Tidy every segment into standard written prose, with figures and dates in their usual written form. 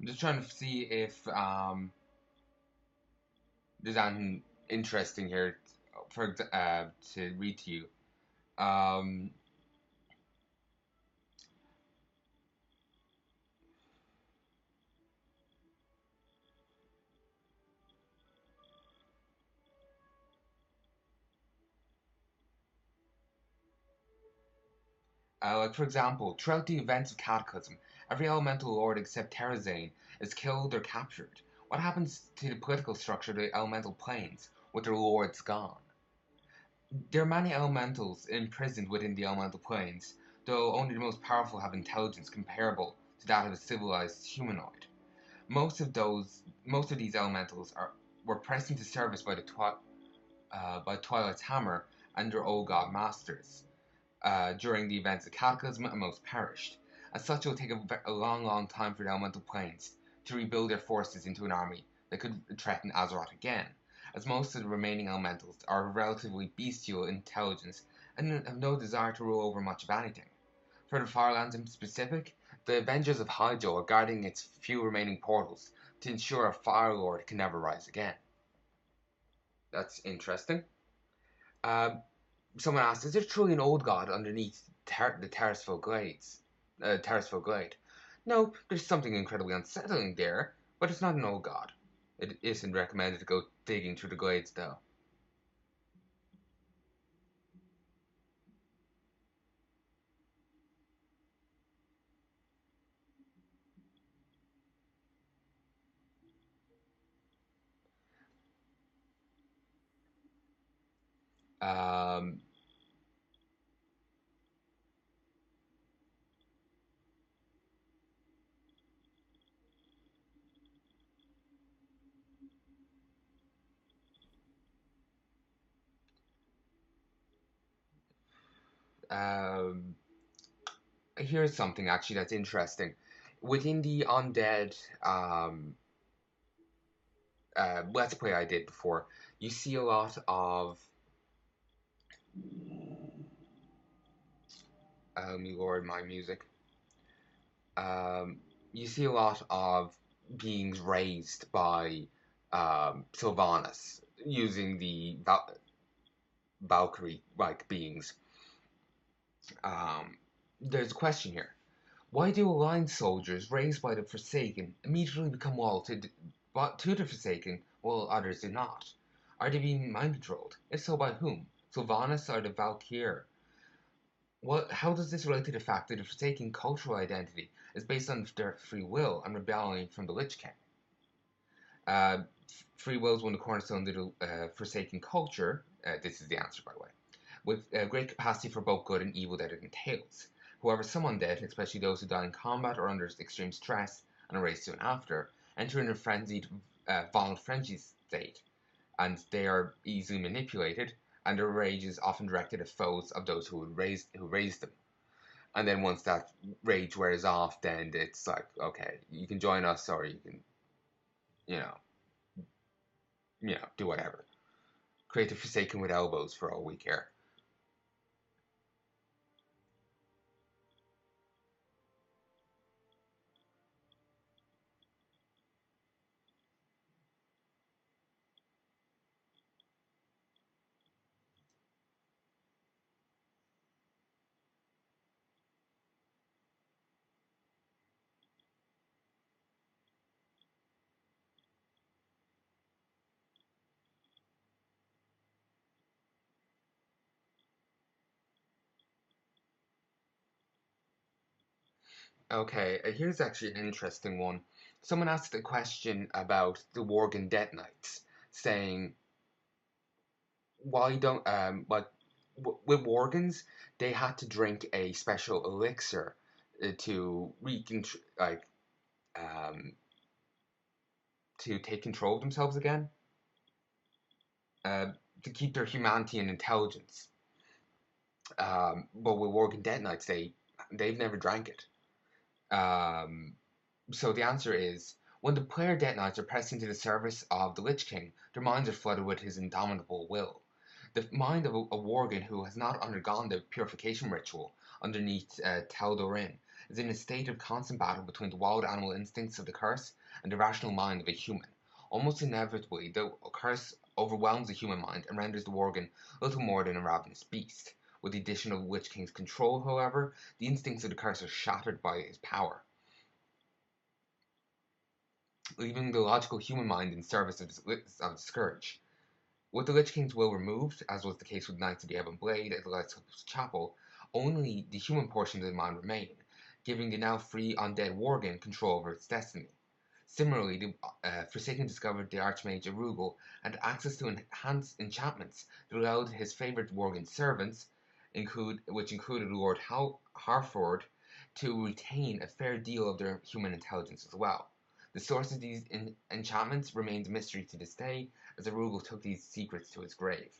just trying to see if there's anything interesting here to read to you. Um, like for example, throughout the events of Cataclysm, every elemental lord except Terrazane is killed or captured. What happens to the political structure of the elemental planes with their lords gone? There are many elementals imprisoned within the elemental planes, though only the most powerful have intelligence comparable to that of a civilized humanoid. Most of these elementals were pressed into service by by Twilight's Hammer and their old god masters during the events of Cataclysm, and most perished. As such, it will take a long, long time for the elemental planes to rebuild their forces into an army that could threaten Azeroth again, as most of the remaining elementals are relatively bestial intelligence and have no desire to rule over much of anything. For the Firelands in specific, the Avengers of Hyjal are guarding its few remaining portals to ensure a Fire Lord can never rise again. That's interesting. Uh, Someone asked, is there truly an old god underneath the Terraceville Glades? Terraceville Glade. No, there's something incredibly unsettling there, but it's not an old god. It isn't recommended to go digging through the glades, though. Um, um, Here's something actually that's interesting. Within the undead Let's Play I did before, you see a lot of lord, my music. Um, you see a lot of beings raised by Sylvanas using the Valkyrie-like beings. Um, there's a question here. Why do aligned soldiers raised by the Forsaken immediately become loyal to the Forsaken while others do not? Are they being mind controlled? If so, by whom? Sylvanas or the Valkyr? How does this relate to the fact that the Forsaken cultural identity is based on their free will and rebelling from the Lich King? Uh, Free will is one of the cornerstones of the Forsaken culture. This is the answer, by the way. With great capacity for both good and evil that it entails. However, some undead, especially those who die in combat or under extreme stress and are raised soon after, enter in a frenzied, violent frenzy state, and they are easily manipulated, and their rage is often directed at foes of those who raised them. And then once that rage wears off, then it's like, okay, you can join us, or you can, you know, do whatever. Create a Forsaken with elbows for all we care. Okay, here's actually an interesting one. Someone asked a question about the Worgen Death Knights, saying, why don't, with Worgens, they had to drink a special elixir to um, to take control of themselves again, uh, to keep their humanity and intelligence. But with Worgen Death Knights, they've never drank it. Um, So the answer is, when the player Death Knights are pressed into the service of the Lich King, their minds are flooded with his indomitable will. The mind of a Worgen who has not undergone the purification ritual underneath Tal'Dorin is in a state of constant battle between the wild animal instincts of the curse and the rational mind of a human. Almost inevitably, the curse overwhelms the human mind and renders the worgen little more than a ravenous beast. With the addition of Witch King's control, however, the instincts of the curse are shattered by his power, leaving the logical human mind in service of the scourge. With the Lich King's will removed, as was the case with Knights of the Ebon Blade at the Lighthouse Chapel, only the human portion of the mind remain, giving the now free undead worgen control over its destiny. Similarly, the Forsaken discovered the Archmage Arugel had access to enhanced enchantments that allowed his favourite worgen servants, which included Lord Harford, to retain a fair deal of their human intelligence as well. The source of these enchantments remains a mystery to this day, as Arugel took these secrets to his grave.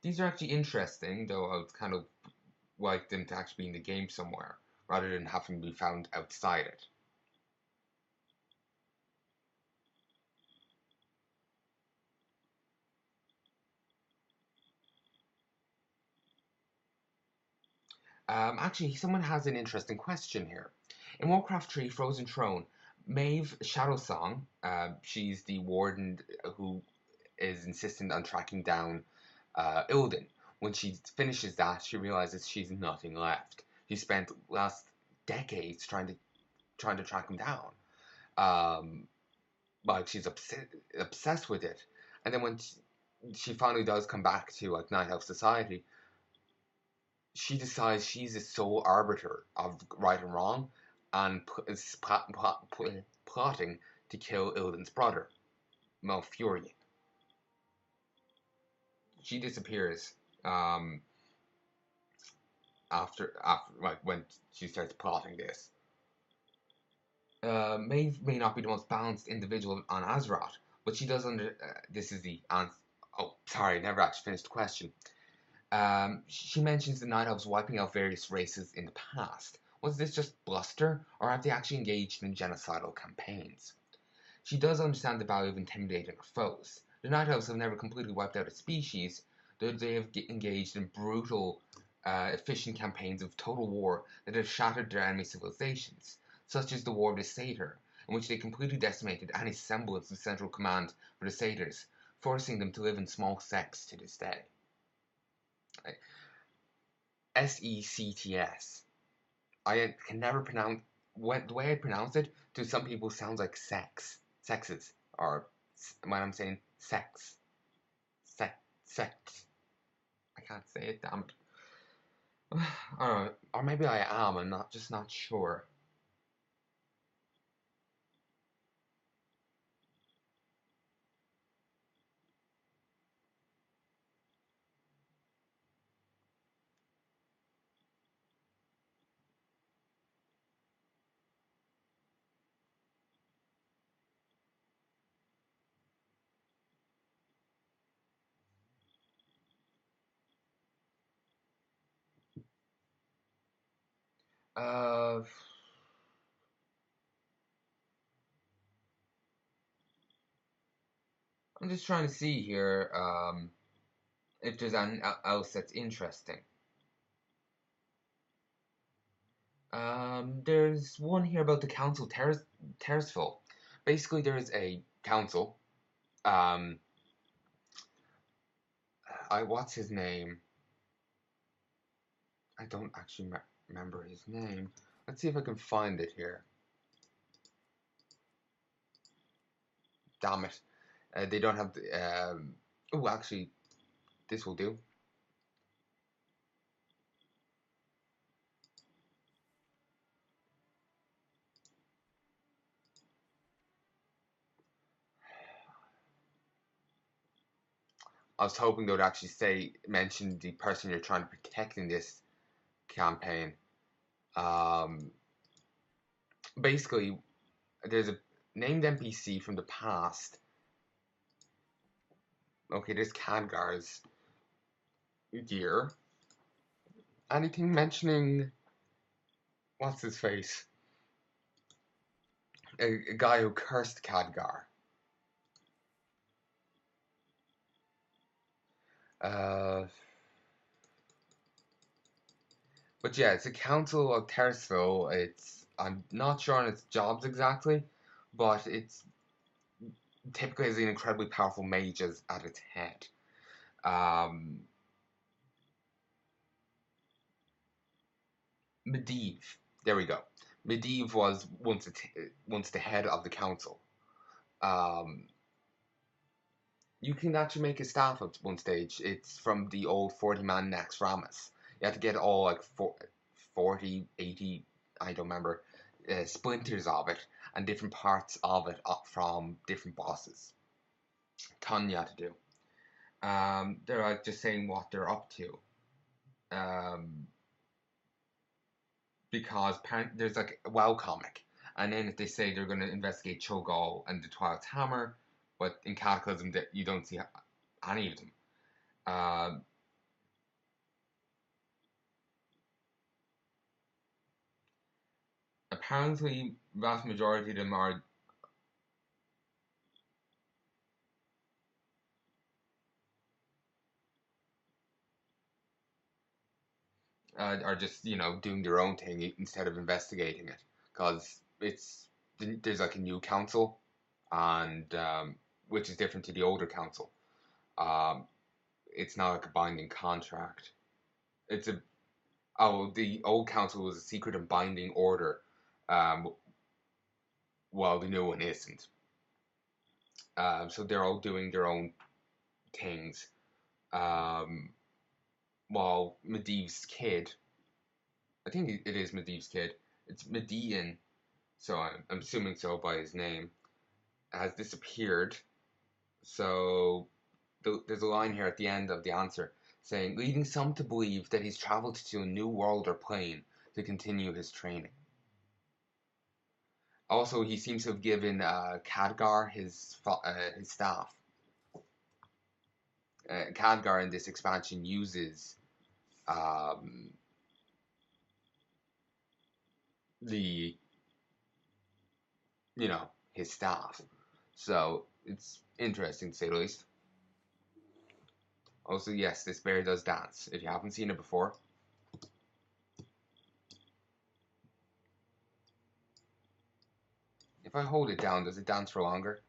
These are actually interesting, though I would kind of like them to actually be in the game somewhere, rather than having to be found outside it. Actually, someone has an interesting question here. In Warcraft 3 Frozen Throne, Maeve Shadowsong, she's the warden who is insistent on tracking down Illidan. When she finishes that, she realizes she's nothing left. She spent last decades trying to track him down. Like she's obsessed with it. And then when she finally does come back to like Night Elf society, she decides she's the sole arbiter of right and wrong, and is plotting to kill Illidan's brother, Malfurion. She disappears after like when she starts plotting this. Maeve may not be the most balanced individual on Azeroth, but she does this is the answer. Oh, sorry, I never actually finished the question. She mentions the Night Elves wiping out various races in the past. Was this just bluster, or have they actually engaged in genocidal campaigns? She does understand the value of intimidating her foes. The Night Elves have never completely wiped out a species, though they have engaged in brutal, efficient campaigns of total war that have shattered their enemy civilizations, such as the War of the Satyr, in which they completely decimated any semblance of central command for the Satyrs, forcing them to live in small sects to this day. Sects. I can never pronounce the way I pronounce it. To some people, sounds like sexes, or when I'm saying sex, sex. I can't say it. Damn it. Or maybe I am. I'm not sure. Uh, I'm just trying to see here. If there's anything else that's interesting. There's one here about the council Terraceville. Basically, there is a council. Um, what's his name? I don't actually remember his name. Let's see if I can find it here. Damn it. They don't have the. Oh, actually, this will do. I was hoping they would actually mention the person you're trying to protect in this campaign. Um, Basically, there's a named NPC from the past. Okay, there's Khadgar's gear. Anything mentioning what's his face? A guy who cursed Khadgar. Uh, But yeah, it's a council of Tersville. I'm not sure on its jobs exactly, but it's typically has an incredibly powerful mage at its head. Um, Medivh. There we go. Medivh was once the head of the council. Um, you can actually make a staff at one stage. It's from the old 40-man Nax Ramus. You have to get all like 40, 80, I don't remember, splinters of it and different parts of it up from different bosses. Ton you have to do. They're like just saying what they're up to. Um, because there's like a WoW comic, and then if they say they're going to investigate Cho'Gall and the Twilight's Hammer, but in Cataclysm that you don't see any of them. Uh, Apparently, vast majority of them are just doing their own thing instead of investigating it, because there's like a new council, and which is different to the older council. Um, it's not like a binding contract. It's a Oh, the old council was a secret and binding order, um, while the new one isn't. So they're all doing their own things. Um, while Medivh's kid, I think it is Medivh's kid. It's Median, so I'm assuming so by his name, has disappeared. So there's a line here at the end of the answer saying, leading some to believe that he's traveled to a new world or plane to continue his training. Also, he seems to have given Khadgar his staff. Khadgar in this expansion uses um, the his staff, so it's interesting to say the least. Also, yes, this bear does dance. If you haven't seen it before, if I hold it down, does it dance for longer?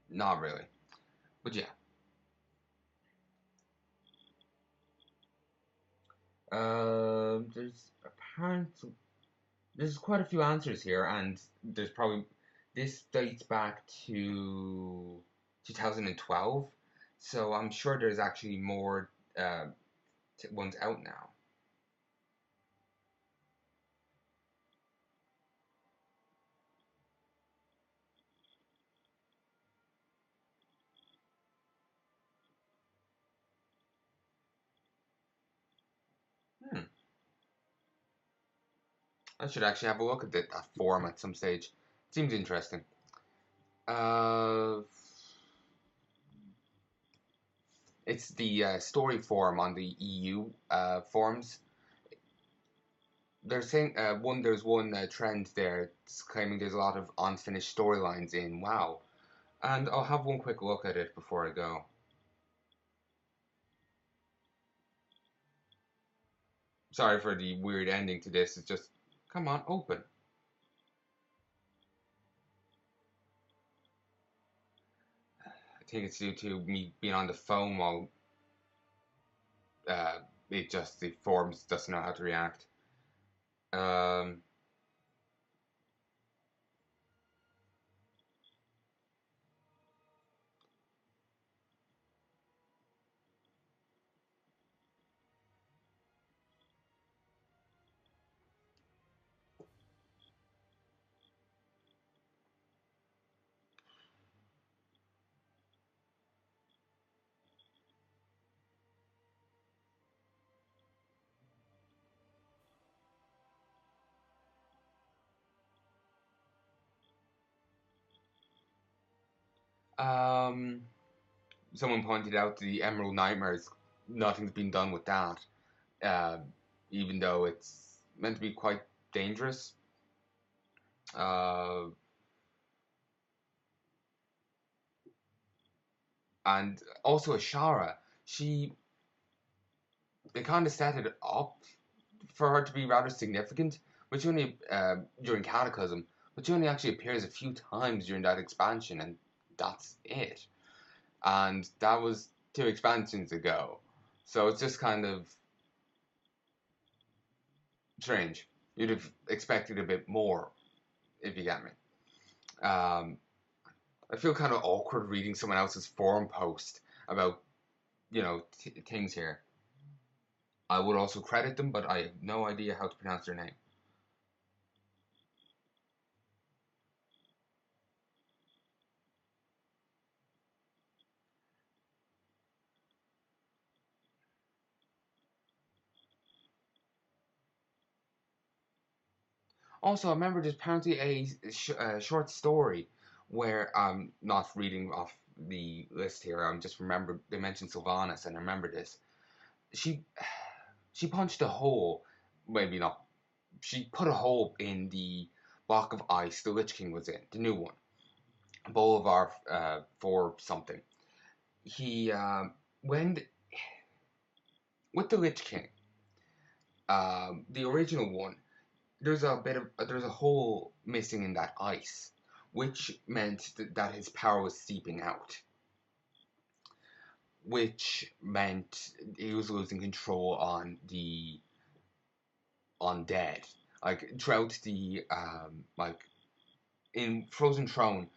Not really, but yeah. There's apparently there's quite a few answers here, and there's probably this dates back to 2012, so I'm sure there's actually more ones out now. Hmm. I should actually have a look at that forum at some stage. Seems interesting. Uh, it's the story forum on the EU forums. They're saying there's one trend there. It's claiming there's a lot of unfinished storylines in WoW, and I'll have one quick look at it before I go. Sorry for the weird ending to this. It's just, come on, open. I think it's due to me being on the phone while uh, the forums doesn't know how to react. Um, um, Someone pointed out the Emerald Nightmares. Nothing's been done with that, uh, even though it's meant to be quite dangerous. Uh, and also Ashara, she they kind of set it up for her to be rather significant, but she only during Cataclysm, but she only actually appears a few times during that expansion, and that's it. And that was 2 expansions ago, so it's just kind of strange. You'd have expected a bit more, if you get me. Um, I feel kind of awkward reading someone else's forum post about things here. I would also credit them, but I have no idea how to pronounce their name. Also, I remember there's apparently a short story where I'm not reading off the list here. I'm just remember they mentioned Sylvanas, and I remember this. She she punched a hole, maybe not. She put a hole in the block of ice the Lich King was in, the new one, Boulevard for something. He when with the Lich King, the original one, there's a hole missing in that ice, which meant that his power was seeping out, which meant he was losing control on the undead. Like throughout the like in Frozen Throne,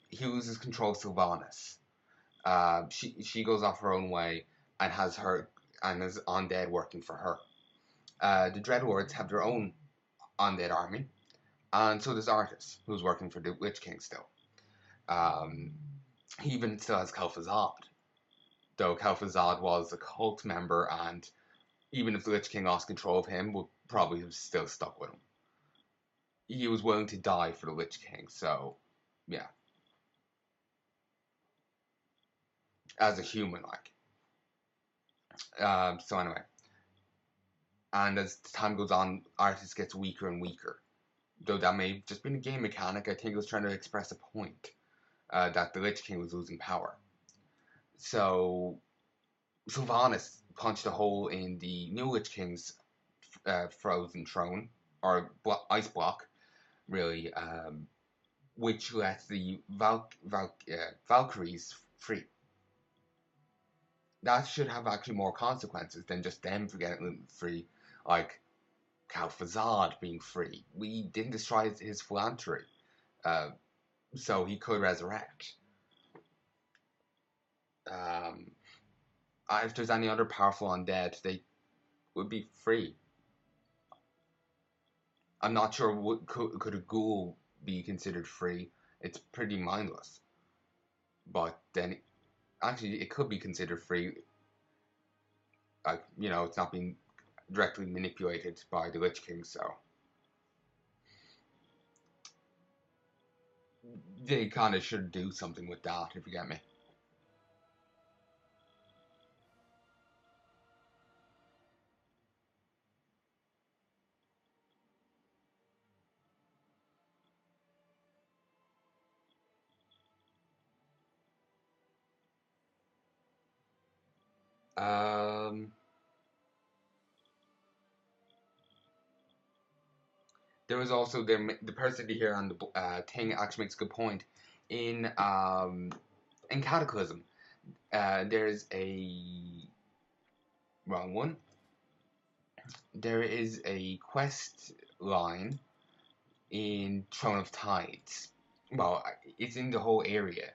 he loses control of Sylvanas. She goes off her own way and has undead working for her. The Dreadlords have their own undead army, and so does Artus, who's working for the Witch King still. Um, he even still has Kel'Thuzad, though Kel'Thuzad was a cult member, and even if the Lich King lost control of him, would probably have still stuck with him. He was willing to die for the Lich King, so yeah, as a human, like. So anyway, and as time goes on, Artus gets weaker and weaker. Though that may have just been a game mechanic, I think it was trying to express a point that the Lich King was losing power. So Sylvanas punched a hole in the new Lich King's frozen throne, or ice block, really, which let the Valkyries free. That should have actually more consequences than just them getting free, like Calphazad being free. We didn't destroy his philanthropy, uh, so he could resurrect. Um, if there's any other powerful undead, they would be free. I'm not sure could a ghoul be considered free. It's pretty mindless. But then, actually, it could be considered free. Like it's not being directly manipulated by the Lich King, so they kind of should do something with that, if you get me. Um, there was also the person here on the thing actually makes a good point. In Cataclysm, there's a wrong one. There is a quest line in Throne of Tides. Well, it's in the whole area.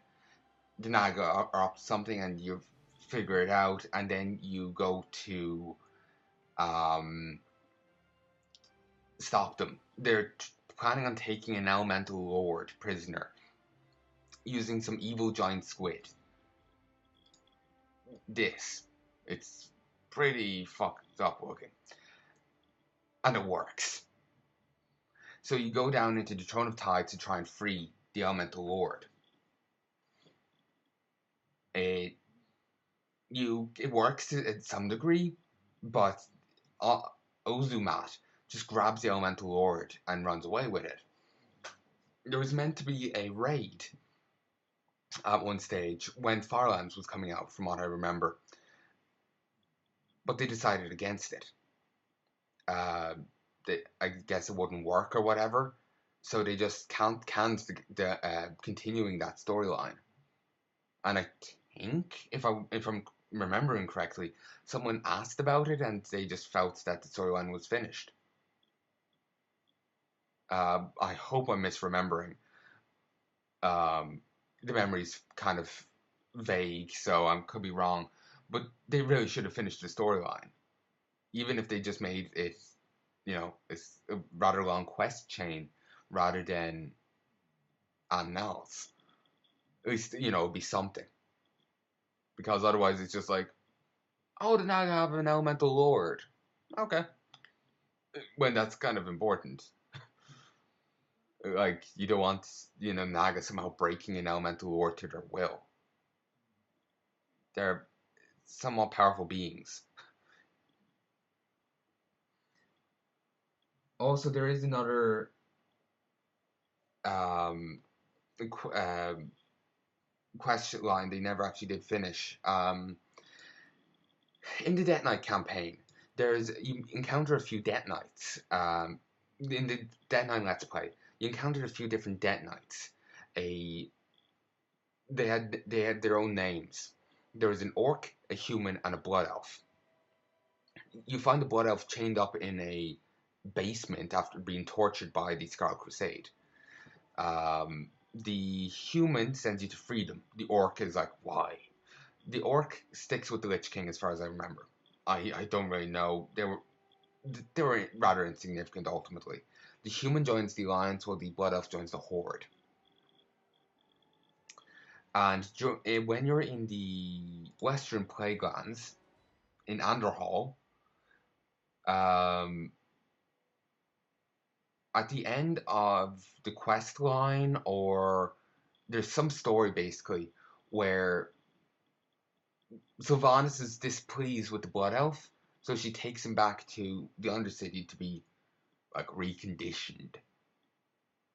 The Naga are up something, and you figure it out, and then you go to um, stop them. They're planning on taking an elemental lord prisoner using some evil giant squid. It's pretty fucked up looking, and it works. So you go down into the Throne of Tides to try and free the elemental lord. It it works to some degree, but Ozumat just grabs the elemental lord and runs away with it. There was meant to be a raid at one stage when Firelands was coming out, from what I remember. but they decided against it. Uh, I guess it wouldn't work or whatever, so they just canned the continuing that storyline. And I think if I'm remembering correctly, someone asked about it and they just felt that the storyline was finished. I hope I'm misremembering. Um, the memory's kind of vague, so I could be wrong. But they really should have finished the storyline, even if they just made it, it's a rather long quest chain rather than anything else. At least it'd be something, because otherwise it's just like, oh, did I have an elemental lord? Okay, when that's kind of important. Like, you don't want, Naga somehow breaking an elemental lord to their will. They're somewhat powerful beings. Also, there is another um, question line they never actually did finish. In the Death Knight campaign, you encounter a few Death Knights. In the Death Knight Let's Play, you encountered a few different Death Knights. A they had their own names. There was an orc, a human, and a blood elf. You find the blood elf chained up in a basement after being tortured by the Scarlet Crusade. The human sends you to freedom. The orc is like, why? The orc sticks with the Lich King, as far as I remember. I don't really know. They were rather insignificant ultimately. The human joins the alliance, while the blood elf joins the horde. And when you're in the Western Plaguelands in Anderhall, um, at the end of the quest line, or there's some story basically where Sylvanas is displeased with the Blood Elf, so she takes him back to the Undercity to be like reconditioned.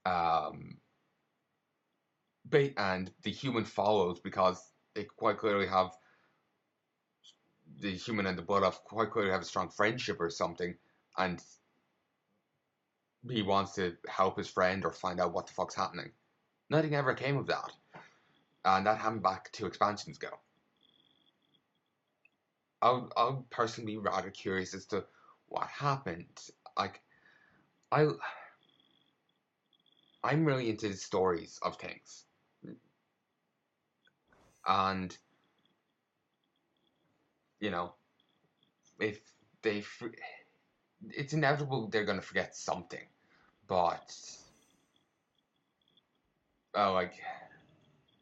Um, and the human follows because they quite clearly have the human and the Blood Elf quite clearly have a strong friendship or something, and he wants to help his friend or find out what the fuck's happening. Nothing ever came of that, and that happened back 2 expansions ago. I'll personally be rather curious as to what happened. Like, I I'm really into the stories of things, and you know, if they, it's inevitable they're gonna forget something, but like,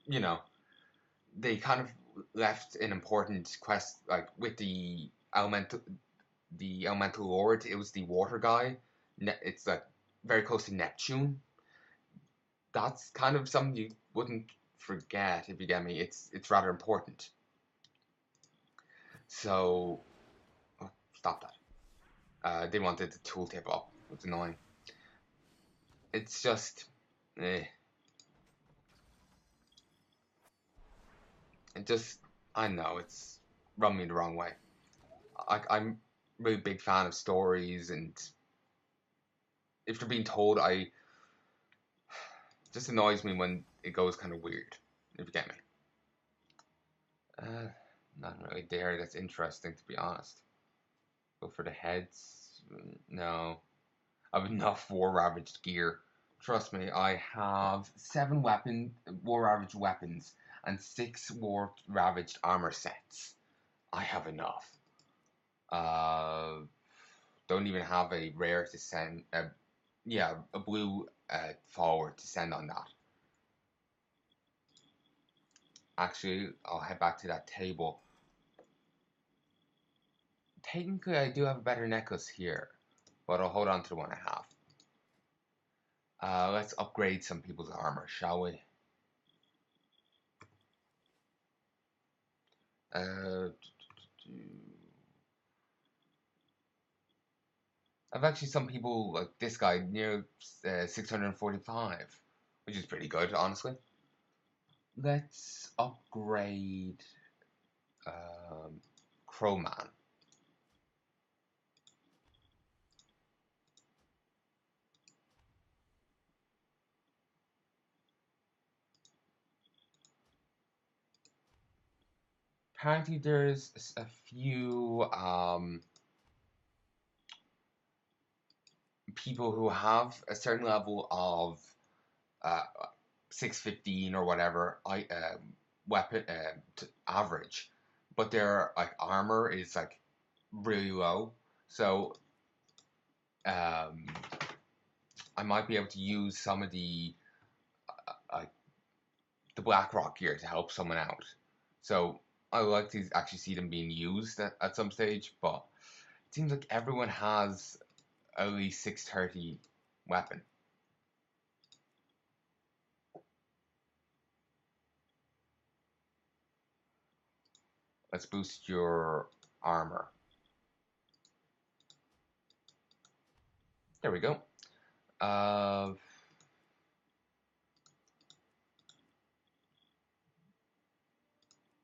you know, they kind of left an important quest, like with the elemental lord. It was the water guy. It's like very close to Neptune. That's kind of something you wouldn't forget, if you get me. It's rather important. So, oh, stop that. They wanted the tooltip up. It's annoying. It's just, eh. It just, I don't know. It's rubbed me the wrong way. I'm a really big fan of stories, and if they're being told, I just annoys me when it goes kind of weird. If you get me. Uh, Nothing really there that's interesting, to be honest. Go for the heads. No. I have enough war ravaged gear. Trust me, I have 7 war ravaged weapons and 6 war ravaged armor sets. I have enough. Uh, don't even have a rare to send. Yeah, a blue forward to send on that. Actually, I'll head back to that table. Technically, I do have a better necklace here, but I'll hold on to the one I have. Let's upgrade some people's armor, shall we? Uh, I've actually some people like this guy near 645, which is pretty good, honestly. Let's upgrade Crowman. apparently there's a few people who have a certain level of uh, 615 or whatever weapon average, but their like armor is like really low. So um, I might be able to use some of uh, the BlackRock gear to help someone out. So I would like to actually see them being used at some stage, but it seems like everyone has at least 630 weapon. Let's boost your armor. There we go.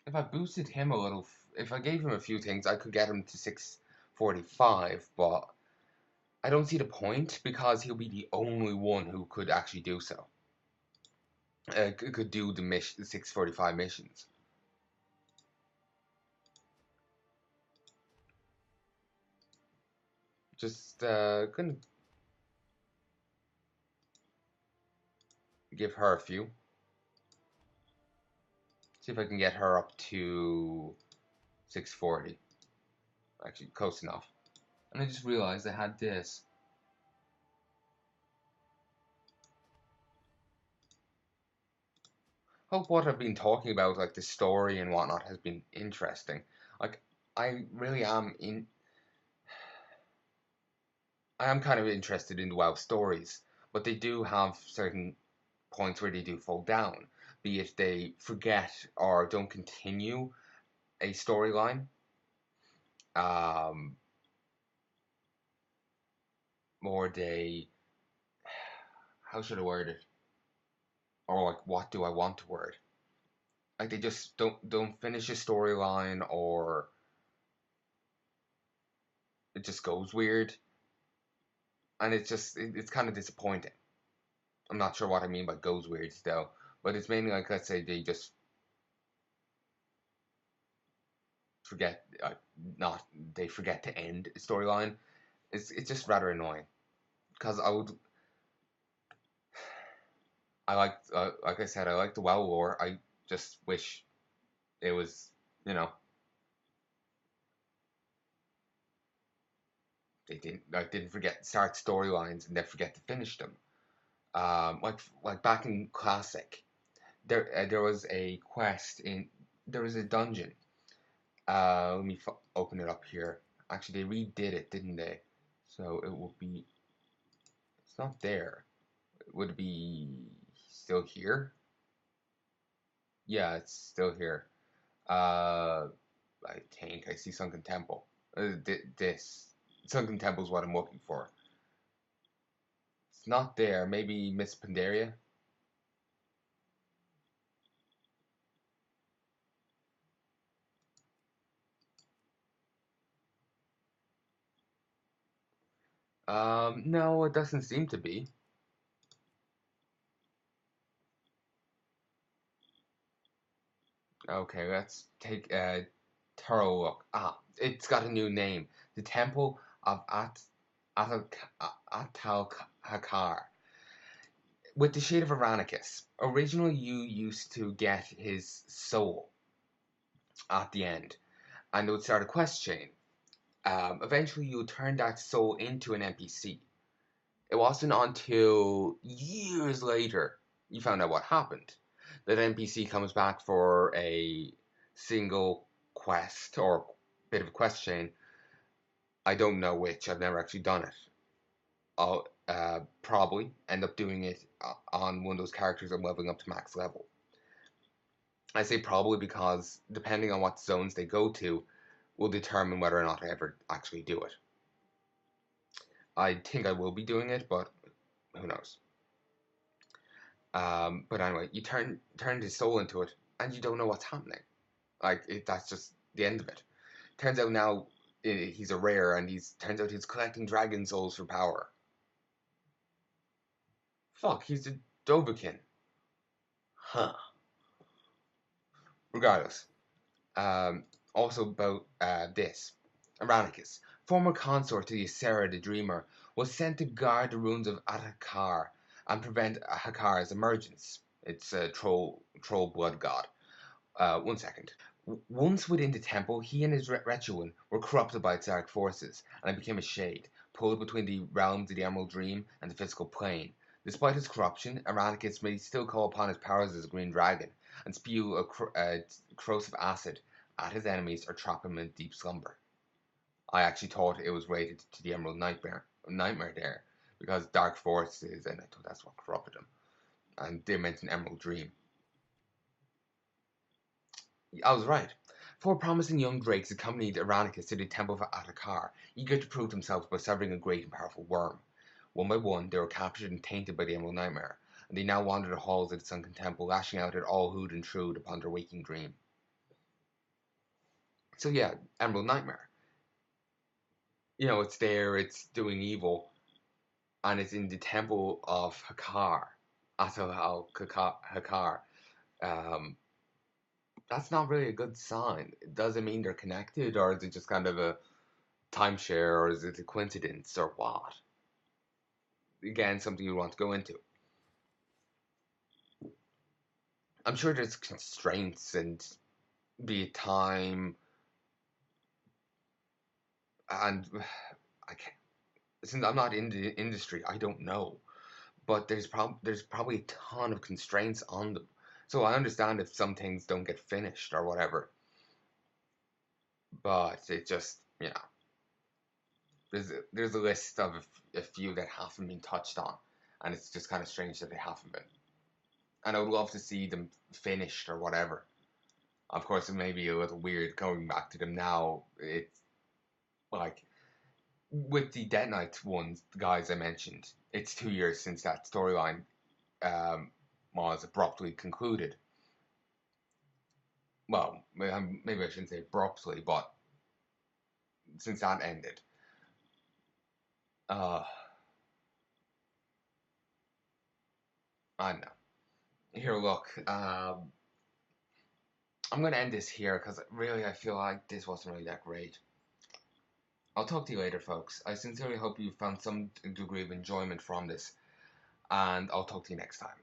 If I boosted him a little, if I gave him a few things, I could get him to 645, but I don't see the point because he'll be the only one who could actually do so. Could do the 645 missions. Just gonna give her a few. See if I can get her up to 640. Actually, close enough. And I just realized I had this. Hope what I've been talking about, like the story and whatnot, has been interesting. Like, I really am in. I am kind of interested in the WoW stories, but they do have certain points where they do fall down, be it they forget or don't continue a storyline, um, or they, how should I word it, or like what do I want to word? Like they just don't finish a storyline, or it just goes weird, and it's kind of disappointing. I'm not sure what I mean by goes weird though, but it's mainly like let's say they just forget not they forget to end a storyline. It's just rather annoying because I like I said, I like the WoW lore. I just wish it was, you know, they didn't forget to start storylines and then forget to finish them. Like back in Classic, there was a quest in there was a dungeon. Let me open it up here. Actually, they redid it, didn't they? So it will be. It's not there. Would it be still here? Yeah, it's still here. Uh, I think I see Sunken Temple. This Sunken Temple is what I'm looking for. It's not there. Maybe Miss Pandaria. No, it doesn't seem to be. Okay, let's take a thorough look. Ah, it's got a new name. The Temple of Atal with the Shade of Aranicus. Originally, you used to get his soul at the end, and it would start a quest chain. Eventually, you would turn that soul into an NPC. It wasn't until years later you found out what happened. That NPC comes back for a single quest or bit of a quest chain. I don't know which. I've never actually done it. I'll probably end up doing it on one of those characters I'm leveling up to max level. I say probably because depending on what zones they go to will determine whether or not I ever actually do it. I think I will be doing it, but who knows? But anyway, you turn his soul into it, and you don't know what's happening. That's just the end of it. Turns out now he's a rare, and turns out he's collecting dragon souls for power. Fuck, he's a Dovahkiin. Huh. Regardless, Um, Also about this. Irenicus, former consort to the Ysera the Dreamer, was sent to guard the ruins of Atakar and prevent Hakar's emergence. It's a troll blood god. 1 second. Once within the temple, he and his Rechuan were corrupted by its dark forces, and it became a shade, pulled between the realms of the Emerald Dream and the physical plane. Despite his corruption, Irenicus may still call upon his powers as a green dragon, and spew a corrosive acid at his enemies or trap him in deep slumber. I actually thought it was related to the Emerald Nightmare there, because dark forces, and I thought that's what corrupted him. And they mentioned Emerald Dream. I was right. Four promising young drakes accompanied Irenicus to the temple of Atakar, eager to prove themselves by severing a great and powerful worm. One by one, they were captured and tainted by the Emerald Nightmare, and they now wandered the halls of the Sunken Temple, lashing out at all who'd intrude upon their waking dream. So yeah, Emerald Nightmare. It's there, it's doing evil, and it's in the temple of Hakar, Atal Hakar. Um, that's not really a good sign. Does it mean they're connected, or is it just kind of a timeshare, or is it a coincidence, or what? Again, something you want to go into. I'm sure there's constraints and be it time, and I can't. Since I'm not in the industry, I don't know. But there's probably a ton of constraints on them. So I understand if some things don't get finished or whatever. But it just, there's a list of a few that haven't been touched on, and it's just kind of strange that they haven't been. And I would love to see them finished or whatever. Of course, it may be a little weird going back to them now. It's like with the Dead Knight ones, the guys I mentioned. It's 2 years since that storyline um, was abruptly concluded. Well, maybe I shouldn't say abruptly, but since that ended, uh, I don't know. Here, look, I'm gonna end this here because really I feel like this wasn't really that great. I'll talk to you later, folks. I sincerely hope you found some degree of enjoyment from this, and I'll talk to you next time.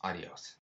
Adios.